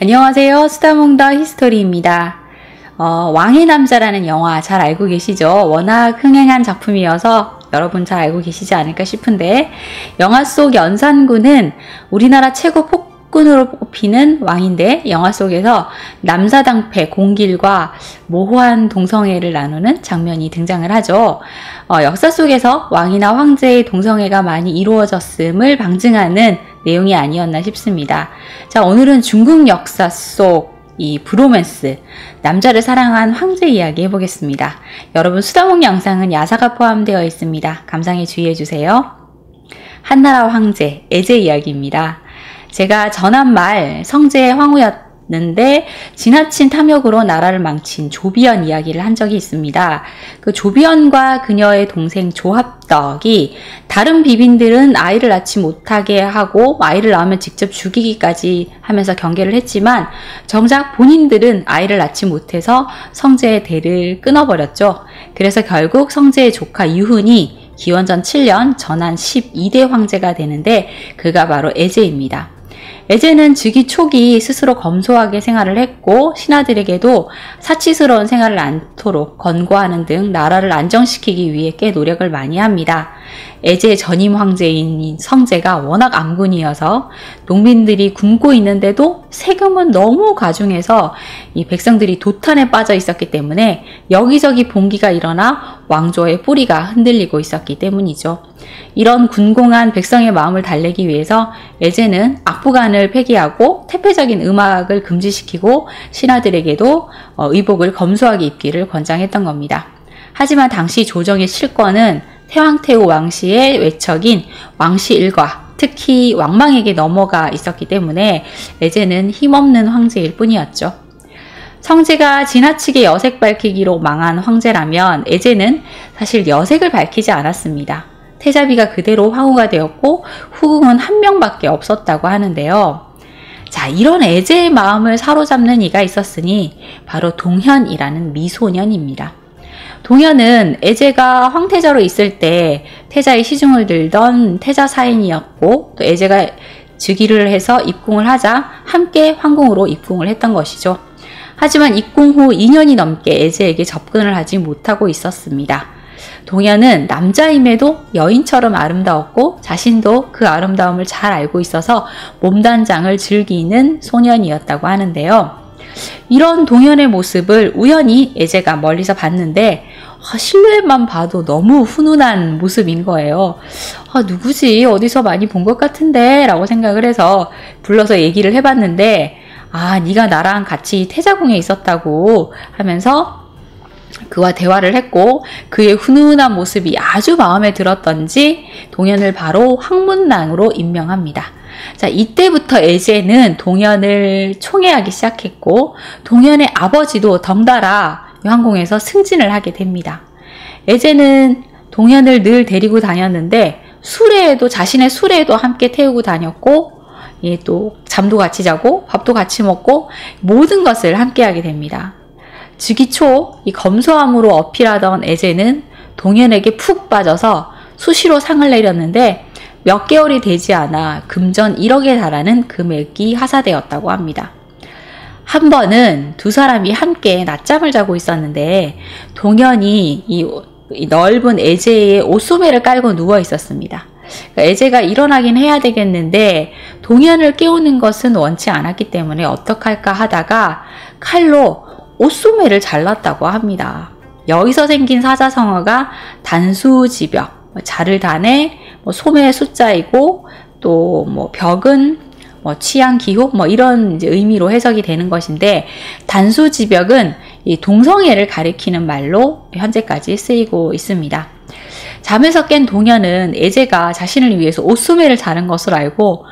안녕하세요. 수다몽더 히스토리입니다. 왕의 남자라는 영화 잘 알고 계시죠? 워낙 흥행한 작품이어서 여러분 잘 알고 계시지 않을까 싶은데, 영화 속 연산군은 우리나라 최고 폭군으로 뽑히는 왕인데, 영화 속에서 남사당패 공길과 모호한 동성애를 나누는 장면이 등장을 하죠. 역사 속에서 왕이나 황제의 동성애가 많이 이루어졌음을 방증하는 내용이 아니었나 싶습니다. 자, 오늘은 중국 역사 속 이 브로맨스, 남자를 사랑한 황제 이야기 해보겠습니다. 여러분, 수다몽 영상은 야사가 포함되어 있습니다. 감상에 주의해주세요. 한나라 황제, 에제 이야기입니다. 제가 전한 말 성제의 황후였는데 지나친 탐욕으로 나라를 망친 조비연 이야기를 한 적이 있습니다. 그 조비연과 그녀의 동생 조합덕이 다른 비빈들은 아이를 낳지 못하게 하고 아이를 낳으면 직접 죽이기까지 하면서 경계를 했지만, 정작 본인들은 아이를 낳지 못해서 성제의 대를 끊어버렸죠. 그래서 결국 성제의 조카 유훈이 기원전 7년 전한 12대 황제가 되는데, 그가 바로 에제입니다. 에제는 즉위 초기 스스로 검소하게 생활을 했고, 신하들에게도 사치스러운 생활을 않도록 권고하는 등 나라를 안정시키기 위해 꽤 노력을 많이 합니다. 에제의 전임 황제인 성제가 워낙 암군이어서 농민들이 굶고 있는데도 세금은 너무 과중해서 이 백성들이 도탄에 빠져 있었기 때문에 여기저기 봉기가 일어나 왕조의 뿌리가 흔들리고 있었기 때문이죠. 이런 군공한 백성의 마음을 달래기 위해서 에제는 악부간을 폐기하고 태폐적인 음악을 금지시키고 신하들에게도 의복을 검소하게 입기를 권장했던 겁니다. 하지만 당시 조정의 실권은 태왕태후 왕씨의 외척인 왕씨 일과, 특히 왕망에게 넘어가 있었기 때문에 에제는 힘없는 황제일 뿐이었죠. 성제가 지나치게 여색 밝히기로 망한 황제라면 에제는 사실 여색을 밝히지 않았습니다. 태자비가 그대로 황후가 되었고 후궁은 한 명밖에 없었다고 하는데요. 자, 이런 에제의 마음을 사로잡는 이가 있었으니 바로 동현이라는 미소년입니다. 동현은 에제가 황태자로 있을 때 태자의 시중을 들던 태자 사인이었고, 또 에제가 즉위를 해서 입궁을 하자 함께 황궁으로 입궁을 했던 것이죠. 하지만 입궁 후 2년이 넘게 에제에게 접근을 하지 못하고 있었습니다. 동현은 남자임에도 여인처럼 아름다웠고 자신도 그 아름다움을 잘 알고 있어서 몸단장을 즐기는 소년이었다고 하는데요. 이런 동현의 모습을 우연히 에제가 멀리서 봤는데 실루엣만 봐도 너무 훈훈한 모습인 거예요. 누구지? 어디서 많이 본 것 같은데? 라고 생각을 해서 불러서 얘기를 해봤는데, 네가 나랑 같이 태자궁에 있었다고 하면서 그와 대화를 했고, 그의 훈훈한 모습이 아주 마음에 들었던지 동현을 바로 황문랑으로 임명합니다. 자, 이때부터 에제는 동현을 총애하기 시작했고, 동현의 아버지도 덩달아 황궁에서 승진을 하게 됩니다. 에제는 동현을 늘 데리고 다녔는데 자신의 수레에도 함께 태우고 다녔고, 또 잠도 같이 자고 밥도 같이 먹고 모든 것을 함께 하게 됩니다. 즉위 초 이 검소함으로 어필하던 에제는 동현에게 푹 빠져서 수시로 상을 내렸는데 몇 개월이 되지 않아 금전 1억에 달하는 금액이 하사되었다고 합니다. 한 번은 두 사람이 함께 낮잠을 자고 있었는데 동현이 이 넓은 에제의 옷소매를 깔고 누워 있었습니다. 에제가 일어나긴 해야 되겠는데 동현을 깨우는 것은 원치 않았기 때문에 어떡할까 하다가 칼로 옷소매를 잘랐다고 합니다. 여기서 생긴 사자성어가 단수지벽, 자를 단에 소매의 숫자이고, 또 벽은 취향 기호 이런 이제 의미로 해석이 되는 것인데, 단수지벽은 이 동성애를 가리키는 말로 현재까지 쓰이고 있습니다. 잠에서 깬 동현은 에제가 자신을 위해서 옷소매를 자른 것을 알고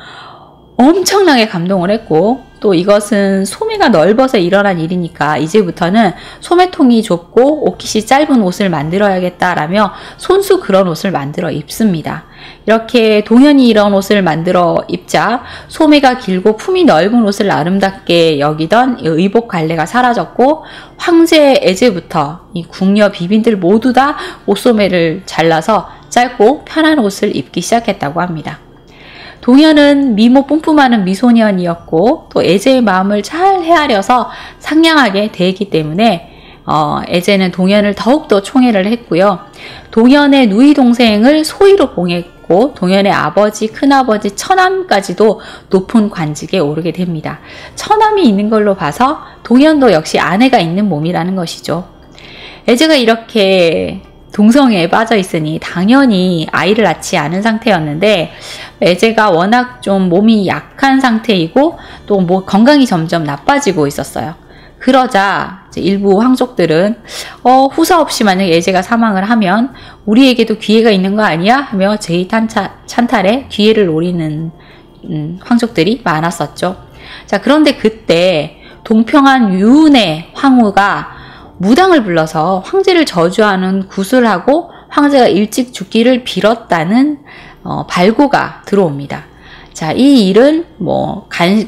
엄청나게 감동을 했고, 또 이것은 소매가 넓어서 일어난 일이니까 이제부터는 소매통이 좁고 옷깃이 짧은 옷을 만들어야겠다라며 손수 그런 옷을 만들어 입습니다. 이렇게 동현이 이런 옷을 만들어 입자 소매가 길고 품이 넓은 옷을 아름답게 여기던 의복 관례가 사라졌고, 황제 에제부터 이 궁녀 비빈들 모두 다 옷소매를 잘라서 짧고 편한 옷을 입기 시작했다고 합니다. 동현은 미모 뿜뿜하는 미소년이었고 또 애제의 마음을 잘 헤아려서 상냥하게 대했기 때문에 애제는 동현을 더욱더 총애를 했고요. 동현의 누이 동생을 소위로 봉했고 동현의 아버지, 큰아버지, 처남까지도 높은 관직에 오르게 됩니다. 처남이 있는 걸로 봐서 동현도 역시 아내가 있는 몸이라는 것이죠. 애제가 이렇게 동성애에 빠져 있으니 당연히 아이를 낳지 않은 상태였는데 애제가 워낙 좀 몸이 약한 상태이고 또 뭐 건강이 점점 나빠지고 있었어요. 그러자 이제 일부 황족들은 후사 없이 만약 애제가 사망을 하면 우리에게도 기회가 있는 거 아니야? 하며 제의 찬탈에 기회를 노리는 황족들이 많았었죠. 자, 그런데 그때 동평한 유은의 황후가 무당을 불러서 황제를 저주하는 구슬을 하고 황제가 일찍 죽기를 빌었다는 발고가 들어옵니다. 자, 이 일은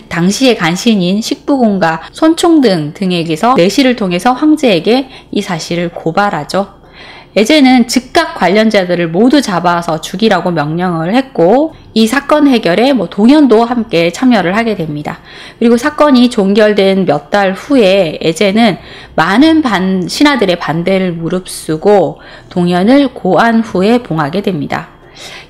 당시의 간신인 식부공과 손총등 등에게서 내시를 통해서 황제에게 이 사실을 고발하죠. 애제는 즉각 관련자들을 모두 잡아서 죽이라고 명령을 했고 이 사건 해결에 동현도 함께 참여를 하게 됩니다. 그리고 사건이 종결된 몇 달 후에 애제는 많은 신하들의 반대를 무릅쓰고 동현을 고안 후에 봉하게 됩니다.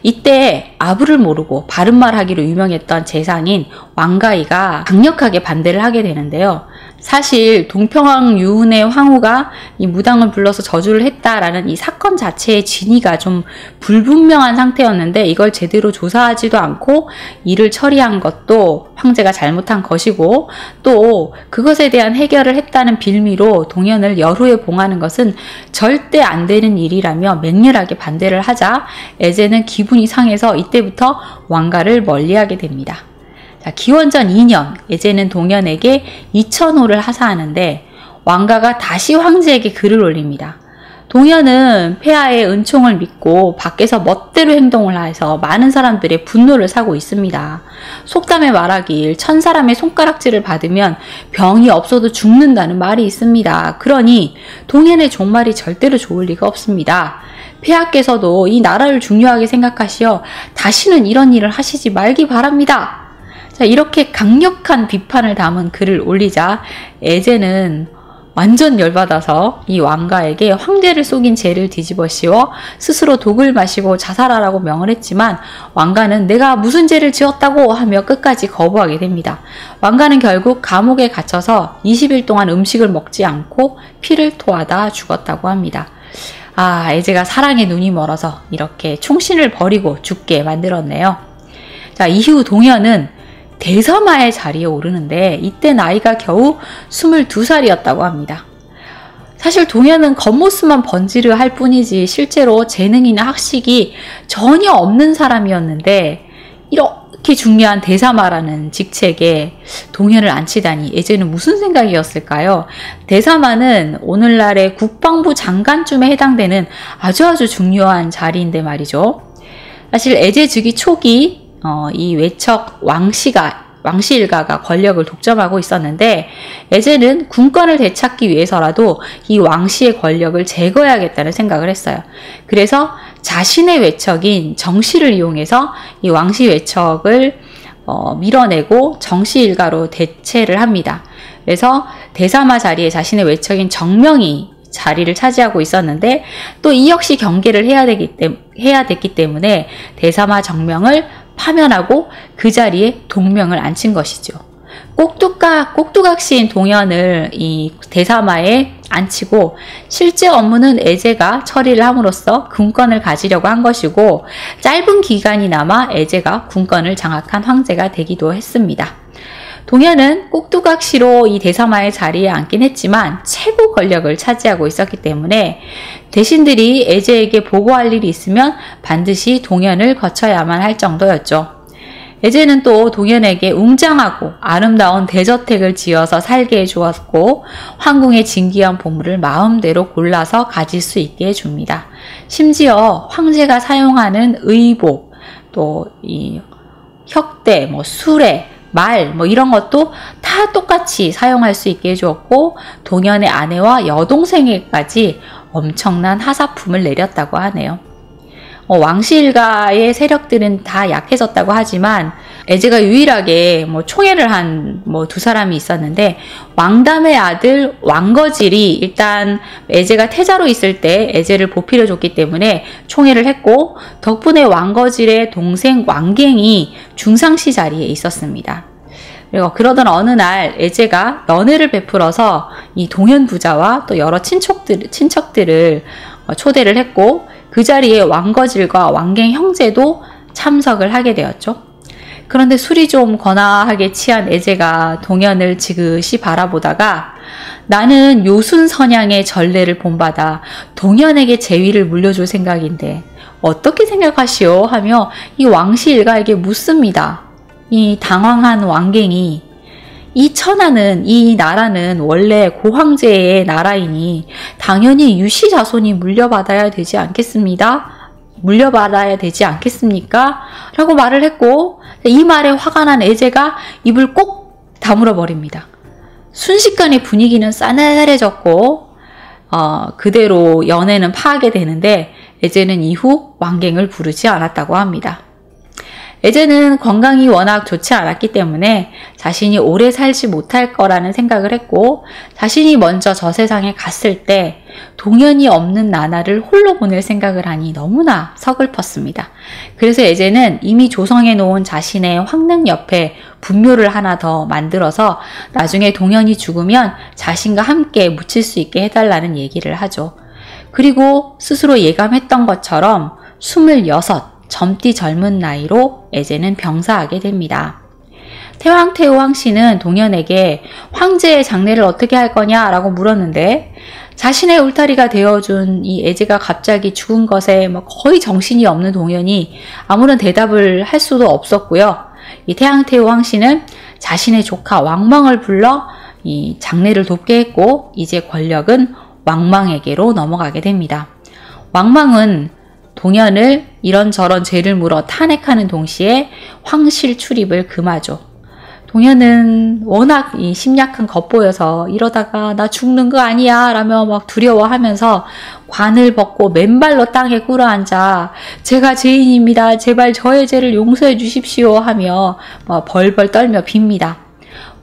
이때 아부를 모르고 바른말하기로 유명했던 재상인 왕가이가 강력하게 반대를 하게 되는데요. 사실 동평왕 유은의 황후가 이 무당을 불러서 저주를 했다라는 이 사건 자체의 진위가 좀 불분명한 상태였는데 이걸 제대로 조사하지도 않고 일을 처리한 것도 황제가 잘못한 것이고 또 그것에 대한 해결을 했다는 빌미로 동현을 열후에 봉하는 것은 절대 안 되는 일이라며 맹렬하게 반대를 하자 애제는 기분이 상해서 이때부터 왕가를 멀리하게 됩니다. 자, 기원전 2년 애제는 동현에게 2000호를 하사하는데 왕가가 다시 황제에게 글을 올립니다. 동현은 폐하의 은총을 믿고 밖에서 멋대로 행동을 해서 많은 사람들의 분노를 사고 있습니다. 속담에 말하길 1000사람의 손가락질을 받으면 병이 없어도 죽는다는 말이 있습니다. 그러니 동현의 종말이 절대로 좋을 리가 없습니다. 폐하께서도 이 나라를 중요하게 생각하시어 다시는 이런 일을 하시지 말기 바랍니다. 자, 이렇게 강력한 비판을 담은 글을 올리자 애제는 완전 열받아서 이 왕가에게 황제를 속인 죄를 뒤집어 씌워 스스로 독을 마시고 자살하라고 명을 했지만 왕가는 내가 무슨 죄를 지었다고 하며 끝까지 거부하게 됩니다. 왕가는 결국 감옥에 갇혀서 20일 동안 음식을 먹지 않고 피를 토하다 죽었다고 합니다. 아, 애제가 사랑에 눈이 멀어서 이렇게 충신을 버리고 죽게 만들었네요. 자, 이후 동현은 대사마의 자리에 오르는데 이때 나이가 겨우 22살이었다고 합니다. 사실 동현은 겉모습만 번지르 할 뿐이지 실제로 재능이나 학식이 전혀 없는 사람이었는데 이렇게 중요한 대사마라는 직책에 동현을 앉히다니 애제는 무슨 생각이었을까요? 대사마는 오늘날의 국방부 장관쯤에 해당되는 아주 중요한 자리인데 말이죠. 사실 애제 즉위 초기 이 외척 왕씨 일가가 권력을 독점하고 있었는데 애제는 군권을 되찾기 위해서라도 이 왕씨의 권력을 제거해야겠다는 생각을 했어요. 그래서 자신의 외척인 정씨를 이용해서 이 왕씨 외척을 밀어내고 정씨 일가로 대체를 합니다. 그래서 대사마 자리에 자신의 외척인 정명이 자리를 차지하고 있었는데 또 이 역시 경계를 해야 됐기 때문에 대사마 정명을 파면하고 그 자리에 동명을 앉힌 것이죠. 꼭두각시인 동현을 이 대사마에 앉히고 실제 업무는 애제가 처리를 함으로써 군권을 가지려고 한 것이고 짧은 기간이나마 애제가 군권을 장악한 황제가 되기도 했습니다. 동현은 꼭두각시로 이 대사마의 자리에 앉긴 했지만 최고 권력을 차지하고 있었기 때문에 대신들이 애제에게 보고할 일이 있으면 반드시 동현을 거쳐야만 할 정도였죠. 애제는 또 동현에게 웅장하고 아름다운 대저택을 지어서 살게 해주었고 황궁의 진귀한 보물을 마음대로 골라서 가질 수 있게 해줍니다. 심지어 황제가 사용하는 의복, 또 이 혁대, 수레, 말 이런 것도 다 똑같이 사용할 수 있게 해주었고 동현의 아내와 여동생에게까지 엄청난 하사품을 내렸다고 하네요. 왕씨 일가의 세력들은 다 약해졌다고 하지만 에제가 유일하게 총애를 한 두 사람이 있었는데, 왕담의 아들 왕거질이 일단 에제가 태자로 있을 때 에제를 보필해 줬기 때문에 총애를 했고, 덕분에 왕거질의 동생 왕갱이 중상시 자리에 있었습니다. 그리고 그러던 어느 날 에제가 연회를 베풀어서 이 동현 부자와 또 여러 친척들을 초대를 했고, 그 자리에 왕거질과 왕갱 형제도 참석을 하게 되었죠. 그런데 술이 좀 거나하게 취한 에제가 동현을 지그시 바라보다가, 나는 요순선양의 전례를 본받아 동현에게 제위를 물려줄 생각인데 어떻게 생각하시오? 하며 이 왕씨 일가에게 묻습니다. 이 당황한 왕갱이, 이 천하는, 이 나라는 원래 고황제의 나라이니 당연히 유씨 자손이 물려받아야 되지 않겠습니다? 물려받아야 되지 않겠습니까? 라고 말을 했고, 이 말에 화가 난 에제가 입을 꼭 다물어 버립니다. 순식간에 분위기는 싸늘해졌고 그대로 연애는 파하게 되는데, 에제는 이후 왕갱을 부르지 않았다고 합니다. 에제는 건강이 워낙 좋지 않았기 때문에 자신이 오래 살지 못할 거라는 생각을 했고, 자신이 먼저 저 세상에 갔을 때 동현이 없는 나날을 홀로 보낼 생각을 하니 너무나 서글펐습니다. 그래서 에제는 이미 조성해 놓은 자신의 황릉 옆에 분묘를 하나 더 만들어서 나중에 동현이 죽으면 자신과 함께 묻힐 수 있게 해달라는 얘기를 하죠. 그리고 스스로 예감했던 것처럼 26, 젊디 젊은 나이로 에제는 병사하게 됩니다. 태왕태후 황씨는 동현에게 황제의 장례를 어떻게 할 거냐라고 물었는데, 자신의 울타리가 되어준 이 에제가 갑자기 죽은 것에 거의 정신이 없는 동현이 아무런 대답을 할 수도 없었고요. 이 태왕태후 황씨는 자신의 조카 왕망을 불러 이 장례를 돕게 했고, 이제 권력은 왕망에게로 넘어가게 됩니다. 왕망은 동현을 이런저런 죄를 물어 탄핵하는 동시에 황실 출입을 금하죠. 동현은 워낙 이 심약한 겉보여서 이러다가 나 죽는 거 아니야 라며 막 두려워하면서 관을 벗고 맨발로 땅에 꿇어앉아 제가 죄인입니다. 제발 저의 죄를 용서해 주십시오 하며 벌벌 떨며 빕니다.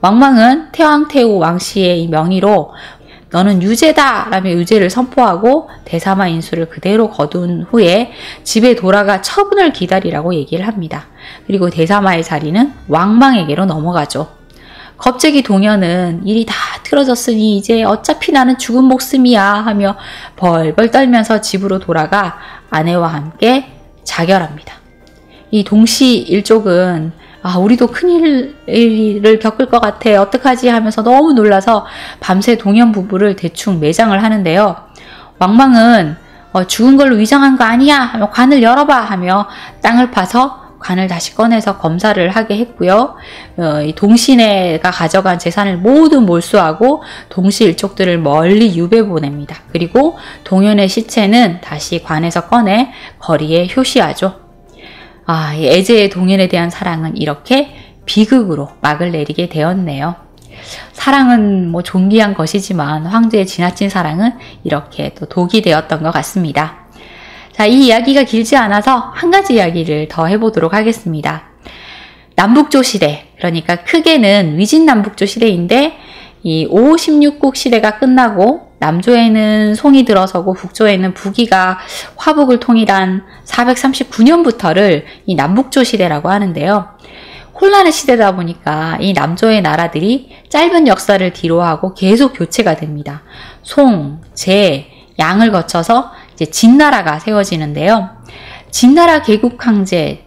왕망은 태왕태후 왕씨의 명의로 너는 유죄다 라며 유죄를 선포하고 대사마 인수를 그대로 거둔 후에 집에 돌아가 처분을 기다리라고 얘기를 합니다. 그리고 대사마의 자리는 왕망에게로 넘어가죠. 겁쟁이 동현은 일이 다 틀어졌으니 이제 어차피 나는 죽은 목숨이야 하며 벌벌 떨면서 집으로 돌아가 아내와 함께 자결합니다. 이 동씨 일족은 우리도 큰일을 겪을 것 같아. 어떡하지? 하면서 너무 놀라서 밤새 동현 부부를 대충 매장을 하는데요. 왕망은 죽은 걸로 위장한 거 아니야? 하며 관을 열어봐 하며 땅을 파서 관을 다시 꺼내서 검사를 하게 했고요. 이 동신애가 가져간 재산을 모두 몰수하고 동씨 일족들을 멀리 유배 보냅니다. 그리고 동현의 시체는 다시 관에서 꺼내 거리에 효시하죠. 이 에제의 동현에 대한 사랑은 이렇게 비극으로 막을 내리게 되었네요. 사랑은 존귀한 것이지만 황제의 지나친 사랑은 이렇게 또 독이 되었던 것 같습니다. 자, 이 이야기가 길지 않아서 한 가지 이야기를 더 해보도록 하겠습니다. 남북조 시대, 그러니까 크게는 위진남북조 시대인데 이 5, 16국 시대가 끝나고 남조에는 송이 들어서고 북조에는 북이가 화북을 통일한 439년부터를 이 남북조 시대라고 하는데요. 혼란의 시대다 보니까 이 남조의 나라들이 짧은 역사를 뒤로하고 계속 교체가 됩니다. 송, 제, 양을 거쳐서 이제 진나라가 세워지는데요. 진나라 개국 황제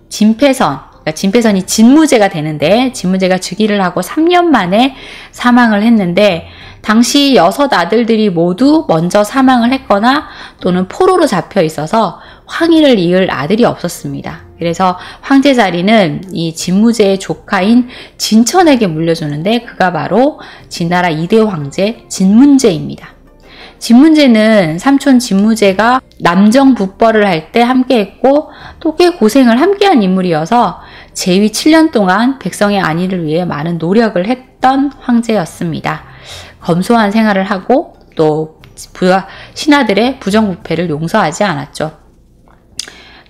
진패선, 그러니까 진패선이 진무제가 되는데, 진무제가 즉위를 하고 3년 만에 사망을 했는데, 당시 6 아들들이 모두 먼저 사망을 했거나 또는 포로로 잡혀 있어서 황위를 이을 아들이 없었습니다. 그래서 황제 자리는 이 진무제의 조카인 진천에게 물려주는데, 그가 바로 진나라 2대 황제 진문제입니다. 진문제는 삼촌 진무제가 남정북벌을 할 때 함께했고 또 꽤 고생을 함께한 인물이어서 재위 7년 동안 백성의 안위를 위해 많은 노력을 했던 황제였습니다. 검소한 생활을 하고 또 신하들의 부정부패를 용서하지 않았죠.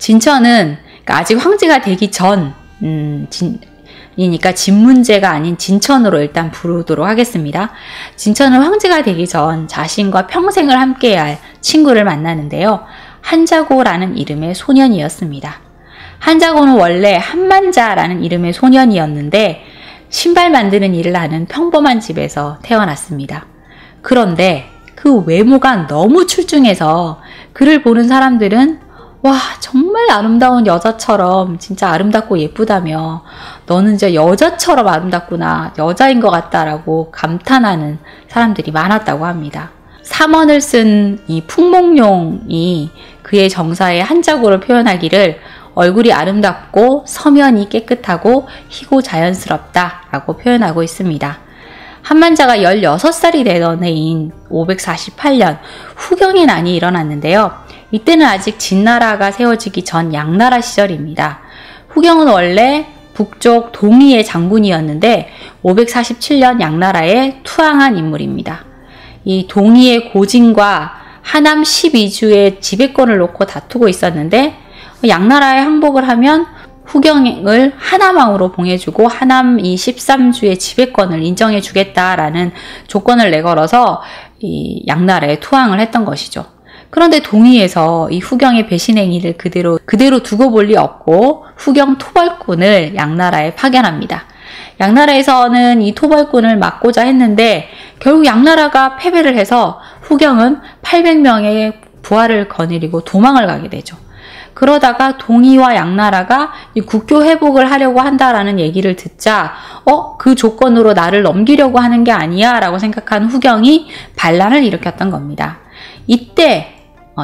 진천은 그러니까 아직 황제가 되기 전 이니까 진문제가 아닌 진천으로 일단 부르도록 하겠습니다. 진천은 황제가 되기 전 자신과 평생을 함께해야 할 친구를 만나는데요. 한자고라는 이름의 소년이었습니다. 한자고는 원래 한만자라는 이름의 소년이었는데 신발 만드는 일을 하는 평범한 집에서 태어났습니다. 그런데 그 외모가 너무 출중해서 그를 보는 사람들은 와, 정말 아름다운 여자처럼 진짜 아름답고 예쁘다며 너는 진짜 여자처럼 아름답구나, 여자인 것 같다라고 감탄하는 사람들이 많았다고 합니다. 삼원을 쓴 이 풍목룡이 그의 정사의 한자고를 표현하기를 얼굴이 아름답고 서면이 깨끗하고 희고 자연스럽다 라고 표현하고 있습니다. 한만자가 16살이 되던 해인 548년 후경의 난이 일어났는데요. 이때는 아직 진나라가 세워지기 전 양나라 시절입니다. 후경은 원래 북쪽 동의의 장군이었는데 547년 양나라에 투항한 인물입니다. 이 동의의 고진과 하남 12주의 지배권을 놓고 다투고 있었는데 양나라에 항복을 하면 후경을 하남왕으로 봉해주고 하남 이 13주의 지배권을 인정해주겠다라는 조건을 내걸어서 이 양나라에 투항을 했던 것이죠. 그런데 동의에서 이 후경의 배신 행위를 그대로 두고 볼 리 없고 후경 토벌군을 양나라에 파견합니다. 양나라에서는 이 토벌군을 막고자 했는데 결국 양나라가 패배를 해서 후경은 800명의 부하를 거느리고 도망을 가게 되죠. 그러다가 동의와 양나라가 이 국교 회복을 하려고 한다라는 얘기를 듣자 그 조건으로 나를 넘기려고 하는 게 아니야 라고 생각한 후경이 반란을 일으켰던 겁니다. 이때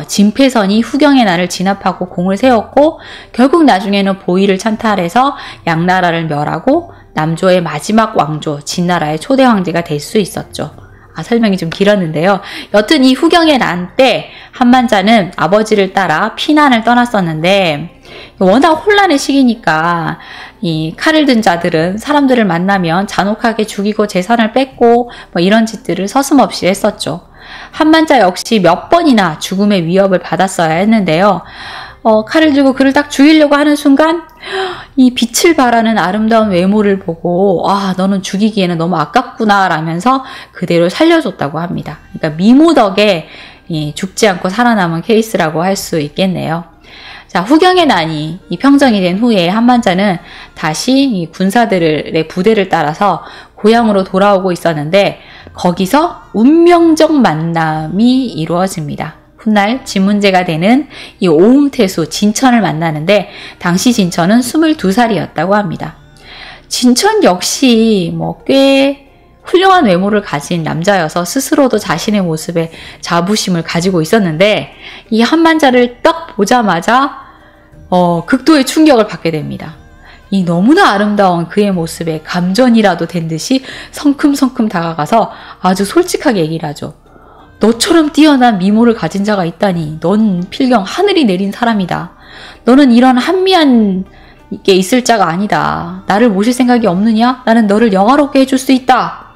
진패선이 후경의 날을 진압하고 공을 세웠고 결국 나중에는 보위를 찬탈해서 양나라를 멸하고 남조의 마지막 왕조 진나라의 초대 황제가 될 수 있었죠. 설명이 좀 길었는데요. 여튼 이 후경의 난 때 한만자는 아버지를 따라 피난을 떠났었는데 워낙 혼란의 시기니까 이 칼을 든 자들은 사람들을 만나면 잔혹하게 죽이고 재산을 뺏고 이런 짓들을 서슴없이 했었죠. 한만자 역시 몇 번이나 죽음의 위협을 받았어야 했는데요. 칼을 들고 그를 딱 죽이려고 하는 순간 이 빛을 발하는 아름다운 외모를 보고 너는 죽이기에는 너무 아깝구나 라면서 그대로 살려줬다고 합니다. 그러니까 미모 덕에 죽지 않고 살아남은 케이스라고 할 수 있겠네요. 자, 후경의 난이 평정이 된 후에 한만자는 다시 이 군사들의 부대를 따라서 고향으로 돌아오고 있었는데 거기서 운명적 만남이 이루어집니다. 훗날 진문제가 되는 이 오음태수 진천을 만나는데 당시 진천은 22살이었다고 합니다. 진천 역시 꽤 훌륭한 외모를 가진 남자여서 스스로도 자신의 모습에 자부심을 가지고 있었는데 이 한만자를 딱 보자마자 극도의 충격을 받게 됩니다. 이 너무나 아름다운 그의 모습에 감전이라도 된 듯이 성큼성큼 다가가서 아주 솔직하게 얘기를 하죠. 너처럼 뛰어난 미모를 가진 자가 있다니 넌 필경 하늘이 내린 사람이다. 너는 이런 한미한 게 있을 자가 아니다. 나를 모실 생각이 없느냐? 나는 너를 영화롭게 해줄 수 있다.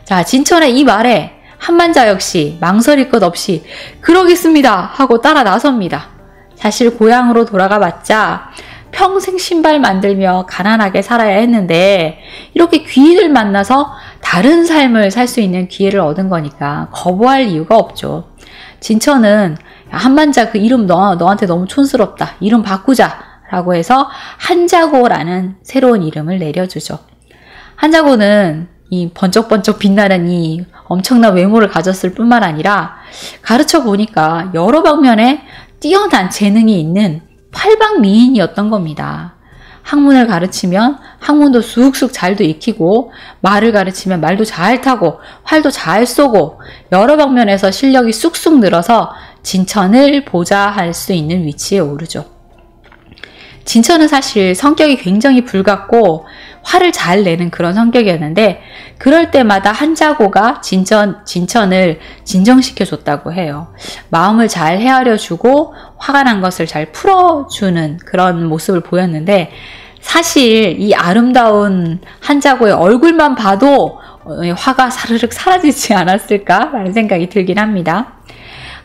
자, 진천의 이 말에 한만자 역시 망설일 것 없이 그러겠습니다 하고 따라 나섭니다. 사실 고향으로 돌아가 봤자 평생 신발 만들며 가난하게 살아야 했는데 이렇게 귀인을 만나서 다른 삶을 살 수 있는 기회를 얻은 거니까 거부할 이유가 없죠. 진천은 한만자 그 이름 너한테 너무 촌스럽다. 이름 바꾸자 라고 해서 한자고라는 새로운 이름을 내려주죠. 한자고는 이 번쩍번쩍 빛나는 이 엄청난 외모를 가졌을 뿐만 아니라 가르쳐 보니까 여러 방면에 뛰어난 재능이 있는 활방미인이었던 겁니다. 학문을 가르치면 학문도 쑥쑥 잘도 익히고 말을 가르치면 말도 잘 타고 활도 잘 쏘고 여러 방면에서 실력이 쑥쑥 늘어서 진천을 보좌할 수 있는 위치에 오르죠. 진천은 사실 성격이 굉장히 불같고 화를 잘 내는 그런 성격이었는데 그럴 때마다 한자고가 진천을 진정시켜줬다고 해요. 마음을 잘 헤아려주고 화가 난 것을 잘 풀어주는 그런 모습을 보였는데 사실 이 아름다운 한자고의 얼굴만 봐도 화가 사르륵 사라지지 않았을까라는 생각이 들긴 합니다.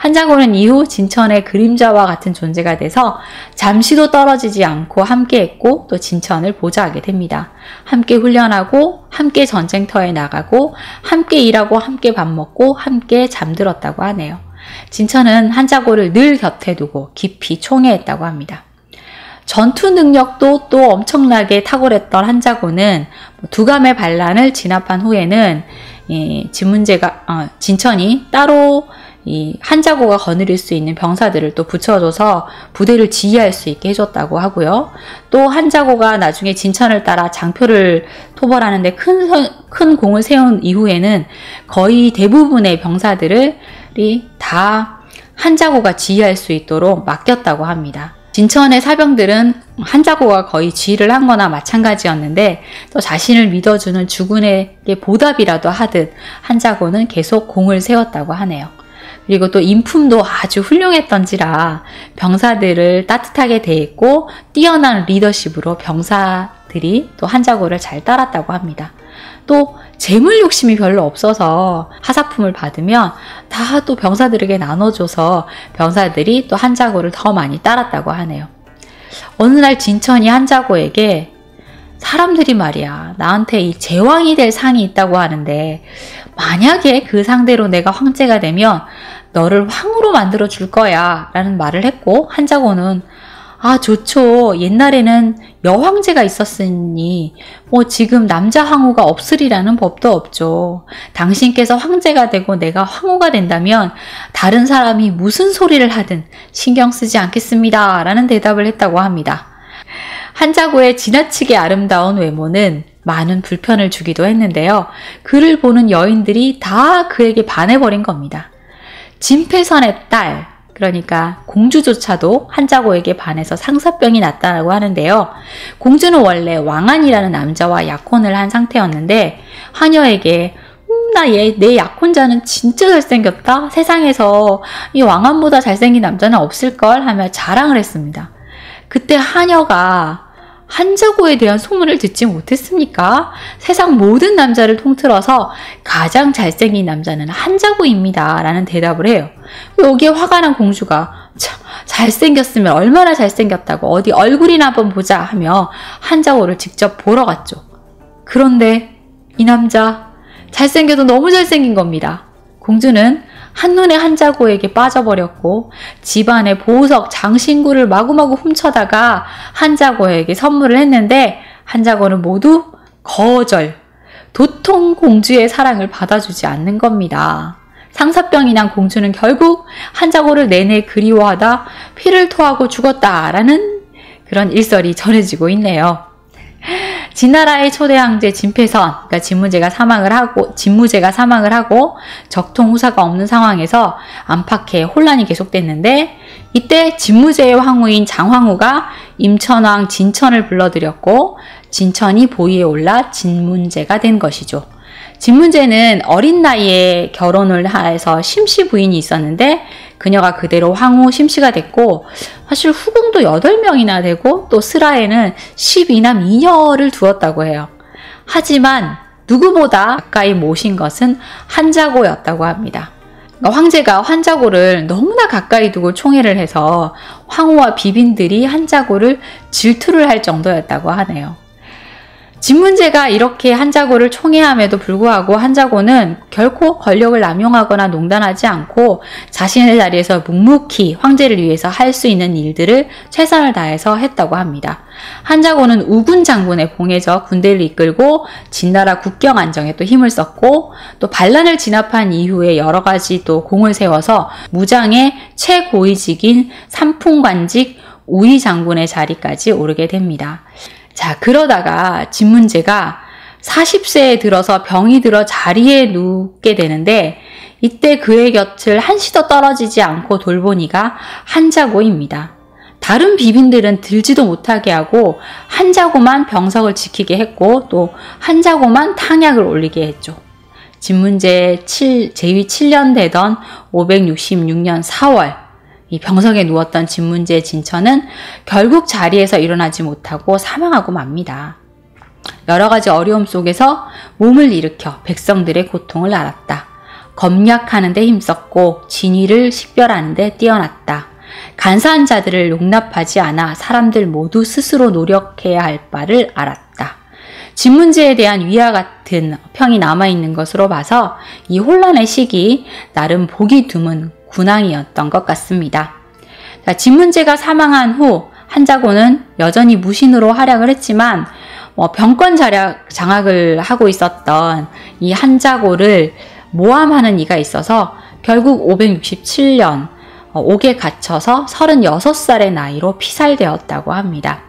한자고는 이후 진천의 그림자와 같은 존재가 돼서 잠시도 떨어지지 않고 함께했고 또 진천을 보좌하게 됩니다. 함께 훈련하고 함께 전쟁터에 나가고 함께 일하고 함께 밥 먹고 함께 잠들었다고 하네요. 진천은 한자고를 늘 곁에 두고 깊이 총애했다고 합니다. 전투 능력도 또 엄청나게 탁월했던 한자고는 두감의 반란을 진압한 후에는 진천이 따로 이 한자고가 거느릴 수 있는 병사들을 또 붙여줘서 부대를 지휘할 수 있게 해줬다고 하고요. 또 한자고가 나중에 진천을 따라 장표를 토벌하는데 큰 공을 세운 이후에는 거의 대부분의 병사들이 다 한자고가 지휘할 수 있도록 맡겼다고 합니다. 진천의 사병들은 한자고가 거의 지휘를 한 거나 마찬가지였는데 또 자신을 믿어주는 주군에게 보답이라도 하듯 한자고는 계속 공을 세웠다고 하네요. 그리고 또 인품도 아주 훌륭했던지라 병사들을 따뜻하게 대했고 뛰어난 리더십으로 병사들이 또 한자고를 잘 따랐다고 합니다. 또 재물 욕심이 별로 없어서 하사품을 받으면 다 또 병사들에게 나눠줘서 병사들이 또 한자고를 더 많이 따랐다고 하네요. 어느 날 진천이 한자고에게 사람들이 말이야 나한테 이 제왕이 될 상이 있다고 하는데 만약에 그 상대로 내가 황제가 되면 너를 황후로 만들어 줄 거야 라는 말을 했고 한자고는 아 좋죠. 옛날에는 여황제가 있었으니 지금 남자 황후가 없으리라는 법도 없죠. 당신께서 황제가 되고 내가 황후가 된다면 다른 사람이 무슨 소리를 하든 신경 쓰지 않겠습니다 라는 대답을 했다고 합니다. 한자고의 지나치게 아름다운 외모는 많은 불편을 주기도 했는데요. 그를 보는 여인들이 다 그에게 반해버린 겁니다. 진패선의 딸 그러니까 공주조차도 한자고에게 반해서 상사병이 났다고 하는데요. 공주는 원래 왕안이라는 남자와 약혼을 한 상태였는데 하녀에게 내 약혼자는 진짜 잘생겼다. 세상에서 이 왕안보다 잘생긴 남자는 없을걸 하며 자랑을 했습니다. 그때 하녀가 한자고에 대한 소문을 듣지 못했습니까? 세상 모든 남자를 통틀어서 가장 잘생긴 남자는 한자고입니다 라는 대답을 해요. 여기에 화가 난 공주가 참 잘생겼으면 얼마나 잘생겼다고 어디 얼굴이나 한번 보자 하며 한자고를 직접 보러 갔죠. 그런데 이 남자 잘생겨도 너무 잘생긴 겁니다. 공주는 한눈에 한자고에게 빠져버렸고 집안의 보석, 장신구를 마구마구 훔쳐다가 한자고에게 선물을 했는데 한자고는 모두 거절, 도통 공주의 사랑을 받아주지 않는 겁니다. 상사병이 난 공주는 결국 한자고를 내내 그리워하다 피를 토하고 죽었다라는 그런 일설이 전해지고 있네요. 진나라의 초대 황제 진패선, 그러니까 진무제가 사망을 하고 적통 후사가 없는 상황에서 안팎의 혼란이 계속됐는데 이때 진무제의 황후인 장황후가 임천왕 진천을 불러들였고 진천이 보위에 올라 진문제가 된 것이죠. 진문제는 어린 나이에 결혼을 해서 심씨 부인이 있었는데 그녀가 그대로 황후 심씨가 됐고 사실 후궁도 8명이나 되고 또 스라에는 12남 2녀를 두었다고 해요. 하지만 누구보다 가까이 모신 것은 한자고였다고 합니다. 그러니까 황제가 한자고를 너무나 가까이 두고 총애를 해서 황후와 비빈들이 한자고를 질투를 할 정도였다고 하네요. 진문제가 이렇게 한자고를 총애함에도 불구하고 한자고는 결코 권력을 남용하거나 농단하지 않고 자신의 자리에서 묵묵히 황제를 위해서 할 수 있는 일들을 최선을 다해서 했다고 합니다. 한자고는 우군 장군에 봉해져 군대를 이끌고 진나라 국경 안정에 또 힘을 썼고 또 반란을 진압한 이후에 여러 가지 또 공을 세워서 무장의 최고위직인 삼풍관직 우위 장군의 자리까지 오르게 됩니다. 자, 그러다가 진문제가 40세에 들어서 병이 들어 자리에 눕게 되는데 이때 그의 곁을 한시도 떨어지지 않고 돌본 이가 한자고입니다. 다른 비빈들은 들지도 못하게 하고 한자고만 병석을 지키게 했고 또 한자고만 탕약을 올리게 했죠. 진문제 제위 7년 되던 566년 4월 이 병석에 누웠던 진문제 진천은 결국 자리에서 일어나지 못하고 사망하고 맙니다. 여러 가지 어려움 속에서 몸을 일으켜 백성들의 고통을 알았다. 검략하는 데 힘썼고 진위를 식별하는 데 뛰어났다. 간사한 자들을 용납하지 않아 사람들 모두 스스로 노력해야 할 바를 알았다. 집 문제에 대한 위와 같은 평이 남아있는 것으로 봐서 이 혼란의 시기 나름 보기 드문 군왕이었던 것 같습니다. 집 문제가 사망한 후 한자고는 여전히 무신으로 활약을 했지만 병권 장악을 하고 있었던 이 한자고를 모함하는 이가 있어서 결국 567년 옥에 갇혀서 36살의 나이로 피살되었다고 합니다.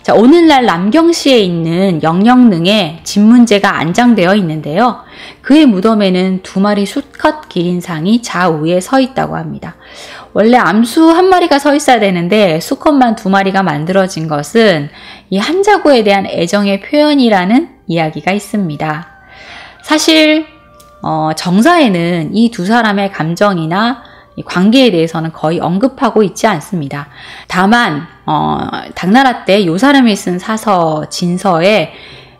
자, 오늘날 남경시에 있는 영영릉에 집 문제가 안장되어 있는데요. 그의 무덤에는 2마리 수컷 기린상이 좌우에 서 있다고 합니다. 원래 암수 1마리가 서 있어야 되는데 수컷만 2마리가 만들어진 것은 이 한자고에 대한 애정의 표현이라는 이야기가 있습니다. 사실 정사에는 이 두 사람의 감정이나 이 관계에 대해서는 거의 언급하고 있지 않습니다. 다만 당나라 때 요 사람이 쓴 사서 진서에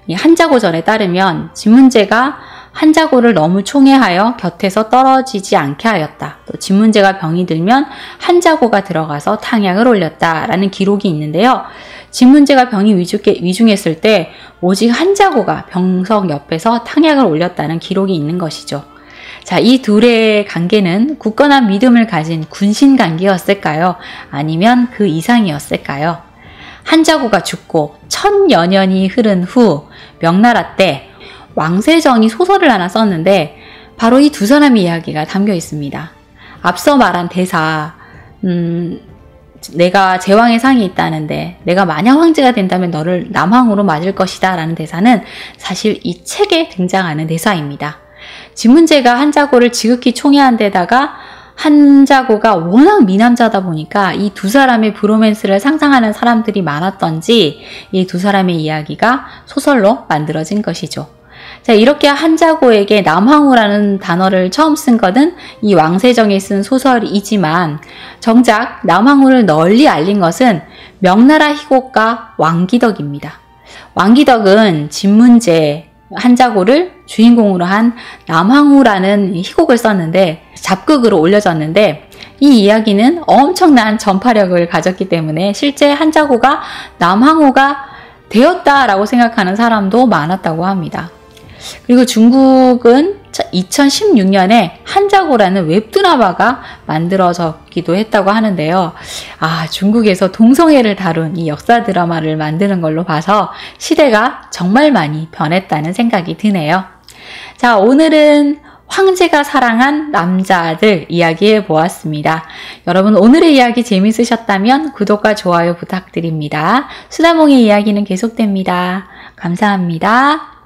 이 한자고전에 따르면 진문제가 한자고를 너무 총애하여 곁에서 떨어지지 않게 하였다. 또 진문제가 병이 들면 한자고가 들어가서 탕약을 올렸다라는 기록이 있는데요. 진문제가 병이 위중했을 때 오직 한자고가 병석 옆에서 탕약을 올렸다는 기록이 있는 것이죠. 자, 이 둘의 관계는 굳건한 믿음을 가진 군신 관계였을까요? 아니면 그 이상이었을까요? 한자고가 죽고 1000여 년이 흐른 후 명나라 때 왕세정이 소설을 하나 썼는데 바로 이 두 사람의 이야기가 담겨 있습니다. 앞서 말한 대사, 내가 제왕의 상이 있다는데 내가 만약 황제가 된다면 너를 남황으로 맞을 것이다 라는 대사는 사실 이 책에 등장하는 대사입니다. 진문제가 한자고를 지극히 총애한 데다가 한자고가 워낙 미남자다 보니까 이 두 사람의 브로맨스를 상상하는 사람들이 많았던지 이 두 사람의 이야기가 소설로 만들어진 것이죠. 자, 이렇게 한자고에게 남황후라는 단어를 처음 쓴 것은 이 왕세정이 쓴 소설이지만 정작 남황후를 널리 알린 것은 명나라 희곡가 왕기덕입니다. 왕기덕은 진문제, 한자고를 주인공으로 한 남황후라는 희곡을 썼는데 잡극으로 올려졌는데 이 이야기는 엄청난 전파력을 가졌기 때문에 실제 한자고가 남황후가 되었다라고 생각하는 사람도 많았다고 합니다. 그리고 중국은 2016년에 한자고라는 웹드라마가 만들어졌기도 했다고 하는데요. 중국에서 동성애를 다룬 이 역사 드라마를 만드는 걸로 봐서 시대가 정말 많이 변했다는 생각이 드네요. 자, 오늘은 황제가 사랑한 남자들 이야기해 보았습니다. 여러분 오늘의 이야기 재밌으셨다면 구독과 좋아요 부탁드립니다. 수다몽의 이야기는 계속됩니다. 감사합니다.